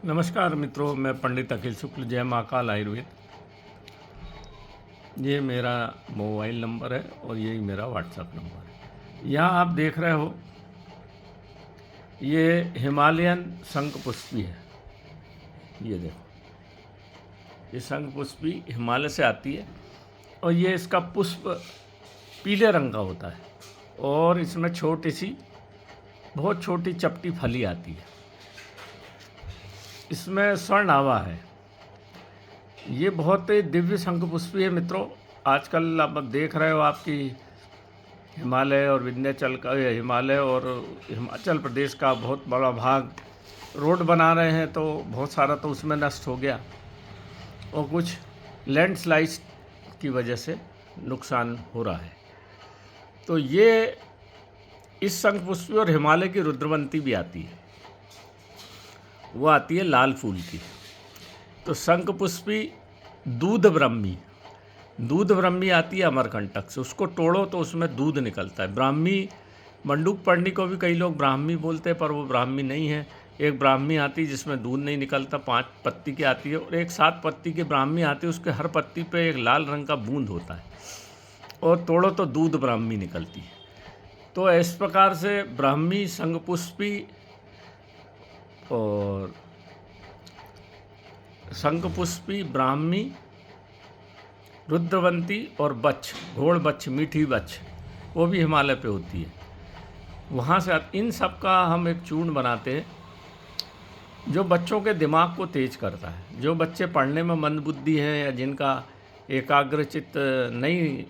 नमस्कार मित्रों, मैं पंडित अखिल शुक्ल, जय महाकाल आयुर्वेद। ये मेरा मोबाइल नंबर है और यही मेरा व्हाट्सएप नंबर है। यहाँ आप देख रहे हो, ये हिमालयन शंखपुष्पी है। ये देखो, ये शंखपुष्पी हिमालय से आती है और ये इसका पुष्प पीले रंग का होता है और इसमें छोटी सी, बहुत छोटी चपटी फली आती है। इसमें स्वर्ण आवा है। ये बहुत ही दिव्य शंखपुष्पी है मित्रों। आजकल आप देख रहे हो, आपकी हिमालय और विंध्याचल का, हिमालय और हिमाचल प्रदेश का बहुत बड़ा भाग रोड बना रहे हैं, तो बहुत सारा तो उसमें नष्ट हो गया और कुछ लैंडस्लाइड की वजह से नुकसान हो रहा है। तो ये इस शंखपुष्पी और हिमालय की रुद्रवंती भी आती है, वो आती है लाल फूल की। तो शंखपुष्पी दूध ब्रह्मी आती है अमरकंटक से। उसको तोड़ो तो उसमें दूध निकलता है। ब्राह्मी, मंडूक पर्णी को भी कई लोग ब्राह्मी बोलते हैं, पर वो ब्राह्मी नहीं है। एक ब्राह्मी आती है जिसमें दूध नहीं निकलता, 5 पत्ती की आती है, और एक 7 पत्ती की ब्राह्मी आती है। उसके हर पत्ती पे एक लाल रंग का बूंद होता है और तोड़ो तो दूध ब्राह्मी निकलती है। तो इस प्रकार से ब्राह्मी, शंखपुष्पी और शंखपुष्पी, ब्राह्मी, रुद्रवंती और बच्छ, घोड़ बच्छ, मीठी बच्छ, वो भी हिमालय पे होती है। वहाँ से इन सब का हम एक चूर्ण बनाते हैं जो बच्चों के दिमाग को तेज करता है। जो बच्चे पढ़ने में मंदबुद्धि हैं या जिनका एकाग्रचित्त नहीं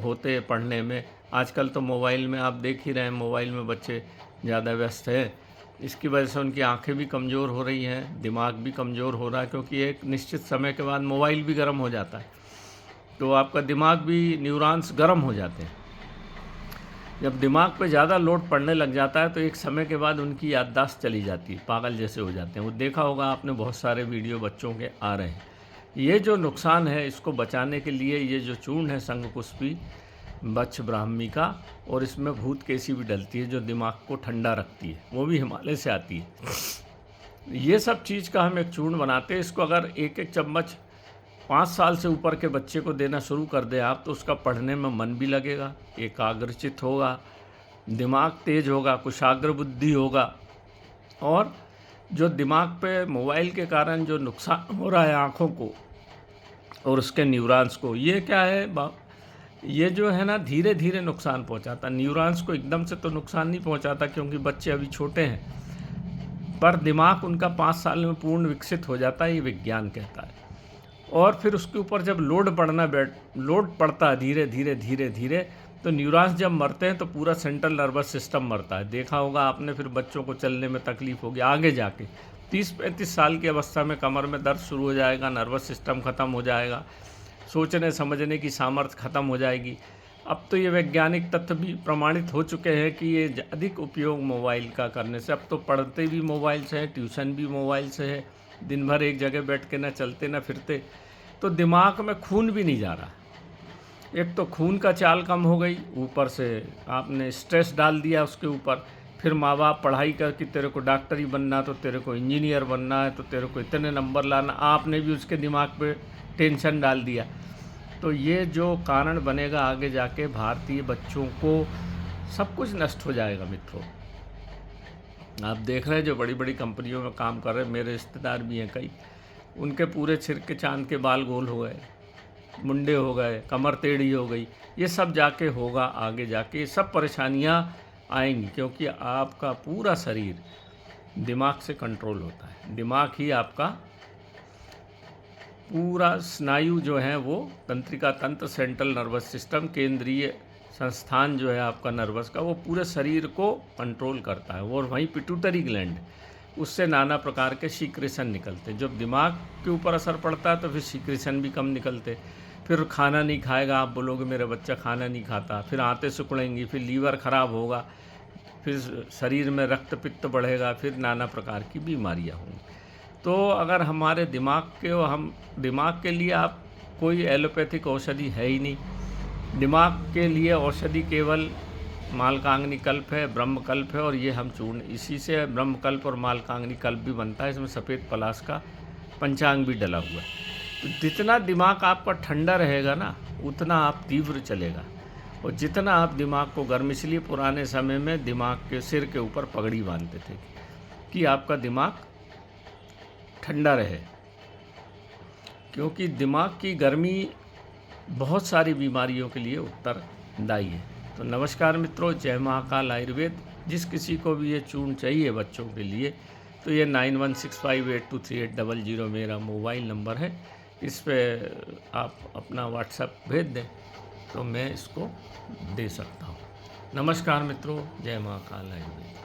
होते पढ़ने में, आजकल तो मोबाइल में आप देख ही रहे हैं, मोबाइल में बच्चे ज़्यादा व्यस्त हैं। इसकी वजह से उनकी आंखें भी कमज़ोर हो रही हैं, दिमाग भी कमज़ोर हो रहा है, क्योंकि एक निश्चित समय के बाद मोबाइल भी गर्म हो जाता है, तो आपका दिमाग भी, न्यूरॉन्स गर्म हो जाते हैं। जब दिमाग पे ज़्यादा लोड पड़ने लग जाता है तो एक समय के बाद उनकी याददाश्त चली जाती है, पागल जैसे हो जाते हैं। वो देखा होगा आपने, बहुत सारे वीडियो बच्चों के आ रहे हैं। ये जो नुकसान है, इसको बचाने के लिए ये जो चूर्ण है शंखपुष्पी, बच्छ, ब्राह्मी का, और इसमें भूत केसी भी डलती है जो दिमाग को ठंडा रखती है, वो भी हिमालय से आती है। ये सब चीज़ का हम एक चूर्ण बनाते हैं। इसको अगर एक एक चम्मच 5 साल से ऊपर के बच्चे को देना शुरू कर दें आप, तो उसका पढ़ने में मन भी लगेगा, एकाग्रचित होगा, दिमाग तेज होगा, कुशाग्र बुद्धि होगा। और जो दिमाग पे मोबाइल के कारण जो नुकसान हो रहा है आँखों को और उसके न्यूरॉन्स को, ये क्या है, ये जो है ना, धीरे धीरे नुकसान पहुंचाता। न्यूरॉन्स को एकदम से तो नुकसान नहीं पहुंचाता क्योंकि बच्चे अभी छोटे हैं, पर दिमाग उनका 5 साल में पूर्ण विकसित हो जाता है, ये विज्ञान कहता है। और फिर उसके ऊपर जब लोड पड़ता है धीरे धीरे धीरे धीरे, तो न्यूरॉन्स जब मरते हैं तो पूरा सेंट्रल नर्वस सिस्टम मरता है। देखा होगा आपने, फिर बच्चों को चलने में तकलीफ होगी आगे जाके। 30-35 साल की अवस्था में कमर में दर्द शुरू हो जाएगा, नर्वस सिस्टम ख़त्म हो जाएगा, सोचने समझने की सामर्थ्य ख़त्म हो जाएगी। अब तो ये वैज्ञानिक तथ्य भी प्रमाणित हो चुके हैं कि ये अधिक उपयोग मोबाइल का करने से, अब तो पढ़ते भी मोबाइल से है, ट्यूशन भी मोबाइल से है, दिन भर एक जगह बैठ के ना चलते ना फिरते, तो दिमाग में खून भी नहीं जा रहा। एक तो खून का चाल कम हो गई, ऊपर से आपने स्ट्रेस डाल दिया उसके ऊपर। फिर माँ बाप पढ़ाई करके, तेरे को डॉक्टर ही बनना, तो तेरे को इंजीनियर बनना है, तो तेरे को इतने नंबर लाना, आपने भी उसके दिमाग पे टेंशन डाल दिया। तो ये जो कारण बनेगा आगे जाके, भारतीय बच्चों को सब कुछ नष्ट हो जाएगा मित्रों। आप देख रहे हैं जो बड़ी बड़ी कंपनियों में काम कर रहे हैं, मेरे रिश्तेदार भी हैं कई, उनके पूरे सिर के चांद के बाल गोल हो गए, मुंडे हो गए, कमर टेढ़ी हो गई। ये सब जाके होगा आगे जाके, ये सब परेशानियां आएंगी, क्योंकि आपका पूरा शरीर दिमाग से कंट्रोल होता है। दिमाग ही आपका पूरा स्नायु जो है वो, तंत्रिका तंत्र, सेंट्रल नर्वस सिस्टम, केंद्रीय संस्थान जो है आपका नर्वस का, वो पूरे शरीर को कंट्रोल करता है। और वहीं पिट्यूटरी ग्लैंड, उससे नाना प्रकार के सीक्रेशन निकलते। जब दिमाग के ऊपर असर पड़ता है तो फिर सीक्रेशन भी कम निकलते। फिर खाना नहीं खाएगा, आप बोलोगे मेरा बच्चा खाना नहीं खाता, फिर आंतें सिकुड़ेंगी, फिर लीवर ख़राब होगा, फिर शरीर में रक्त पित्त बढ़ेगा, फिर नाना प्रकार की बीमारियां होंगी। तो अगर हमारे दिमाग के लिए आप, कोई एलोपैथिक औषधि है ही नहीं। दिमाग के लिए औषधि केवल मालकांगनी कल्प है, ब्रह्मकल्प है, और ये हम चूर्ण इसी से ब्रह्मकल्प और मालकांगनी कल्प भी बनता है। इसमें सफ़ेद पलाश का पंचांग भी डला हुआ है। तो जितना दिमाग आपका ठंडा रहेगा ना, उतना आप तीव्र चलेगा। और जितना आप दिमाग को गर्म, इसलिए पुराने समय में दिमाग के सिर के ऊपर पगड़ी बांधते थे कि आपका दिमाग ठंडा रहे, क्योंकि दिमाग की गर्मी बहुत सारी बीमारियों के लिए उत्तरदायी है। तो नमस्कार मित्रों, जय महाकाल आयुर्वेद। जिस किसी को भी ये चूर्ण चाहिए बच्चों के लिए, तो ये 9165823800 मेरा मोबाइल नंबर है। इस पे आप अपना व्हाट्सएप भेज दें तो मैं इसको दे सकता हूँ। नमस्कार मित्रों, जय महाकाल आयुर्वेद।